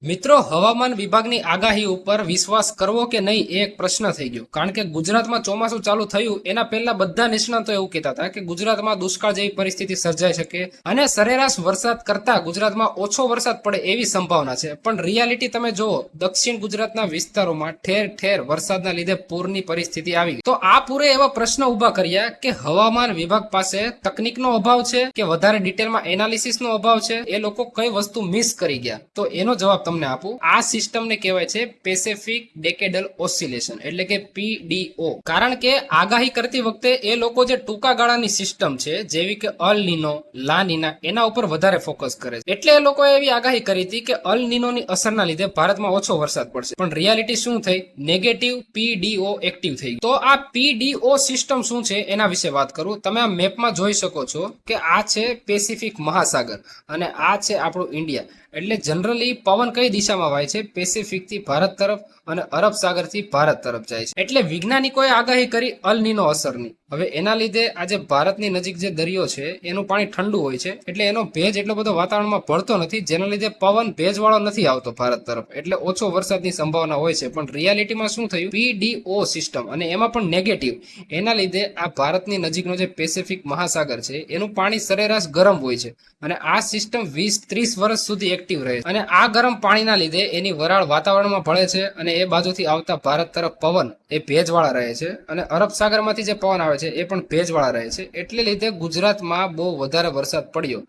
મિત્રો, હવામાન વિભાગની આગાહી ઉપર વિશ્વાસ કરવો કે નહીં એ એક પ્રશ્ન થઈ ગયો. કારણ કે ગુજરાતમાં ચોમાસું ચાલુ થયું એના પહેલા બધા નિષ્ણાતો એવું કહેતા હતા કે ગુજરાતમાં દુષ્કાળ જેવી પરિસ્થિતિ સર્જાઈ શકે અને સરેરાશ વરસાદ કરતા ગુજરાતમાં ઓછો વરસાદ પડે એવી સંભાવના છે. પણ રિયાલિટી તમે જુઓ, દક્ષિણ ગુજરાતના વિસ્તારોમાં ઠેર ઠેર વરસાદના લીધે પૂરની પરિસ્થિતિ આવી ગઈ. તો આ પૂરે એવા પ્રશ્ન ઉભા કર્યા કે હવામાન વિભાગ પાસે તકનીકનો અભાવ છે કે વધારે ડિટેલમાં એનાલિસિસનો અભાવ છે, એ લોકો કઈ વસ્તુ મિસ કરી ગયા. તો એનો જવાબ તમને આપું. આ સિસ્ટમને કહેવાય છે પેસિફિક ડેકેડલ ઓસિલેશન, એટલે કે PDO. કારણ કે આગાહી કરતી વખતે એ લોકો જે ટૂંકા ગાળાની સિસ્ટમ છે જેવી કે અલ નીનો, લા નીના, એના ઉપર વધારે ફોકસ કરે છે. એટલે એ લોકોએ એવી આગાહી કરી હતી કે અલ નીનોની અસરના લીધે ભારતમાં ઓછો વરસાદ પડશે. પણ રિયાલિટી શું થઈ? નેગેટિવ PDO એક્ટિવ થઈ ગયું. તો આ PDO સિસ્ટમ શું છે એના વિશે વાત કરું. તમે આ મેપમાં જોઈ શકો છો કે આ છે પેસિફિક મહાસાગર અને આ છે આપણું ઇન્ડિયા. એટલે જનરલી પવન કઈ દિશામાં વાય છે? પેસિફિક થી ભારત તરફ અને અરબ સાગર થી ભારત તરફ જાય છે. એટલે વૈજ્ઞાનિકોએ આગાહી કરી અલ નીનો અસરની. હવે એના લીધે આજે ભારતની નજીક જે દરિયો છે એનું પાણી ઠંડુ હોય છે, એટલે એનો ભેજ એટલો બધો વાતાવરણમાં ભળતો નથી, જેના લીધે પવન ભેજવાળો નથી આવતો ભારત તરફ, એટલે ઓછો વરસાદની સંભાવના હોય છે. પણ રિયાલિટીમાં શું થયું? PDO સિસ્ટમ, અને એમાં પણ નેગેટિવ. એના લીધે આ ભારતની નજીકનો જે પેસિફિક મહાસાગર છે એનું પાણી સરેરાશ ગરમ હોય છે અને આ સિસ્ટમ 20-30 વર્ષ સુધી એક્ટિવ રહે છે. અને આ ગરમ પાણીના લીધે એની વરાળ વાતાવરણમાં ભળે છે અને એ બાજુથી આવતા ભારત તરફ પવન એ ભેજવાળા રહે છે અને અરબ સાગરમાંથી જે પવન આવે છે એ પણ ભેજવાળા રહે છે. એટલે લીધે ગુજરાતમાં બહુ વધારે વરસાદ પડ્યો.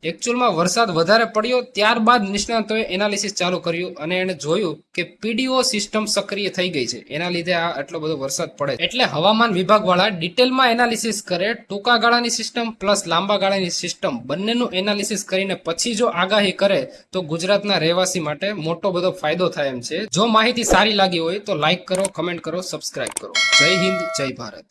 એકચ્યુઅલમાં વરસાદ વધારે પડ્યો ત્યારબાદ નિષ્ણાતોએ એનાલિસિસ ચાલુ કર્યું અને એને જોયું કે PDO સિસ્ટમ સક્રિય થઈ ગઈ છે, એના લીધે આ આટલો બધો વરસાદ પડે. એટલે હવામાન વિભાગ વાળા ડિટેલમાં એનાલિસિસ કરે, ટૂંકા ગાળાની સિસ્ટમ પ્લસ લાંબા ગાળાની સિસ્ટમ બંનેનું એનાલિસિસ કરીને પછી જો આગાહી કરે તો ગુજરાતના રહેવાસી માટે મોટો બધો ફાયદો થાય એમ છે. જો માહિતી સારી લાગી હોય તો લાઈક કરો, કમેન્ટ કરો, સબસ્ક્રાઇબ કરો. જય હિન્દ, જય ભારત.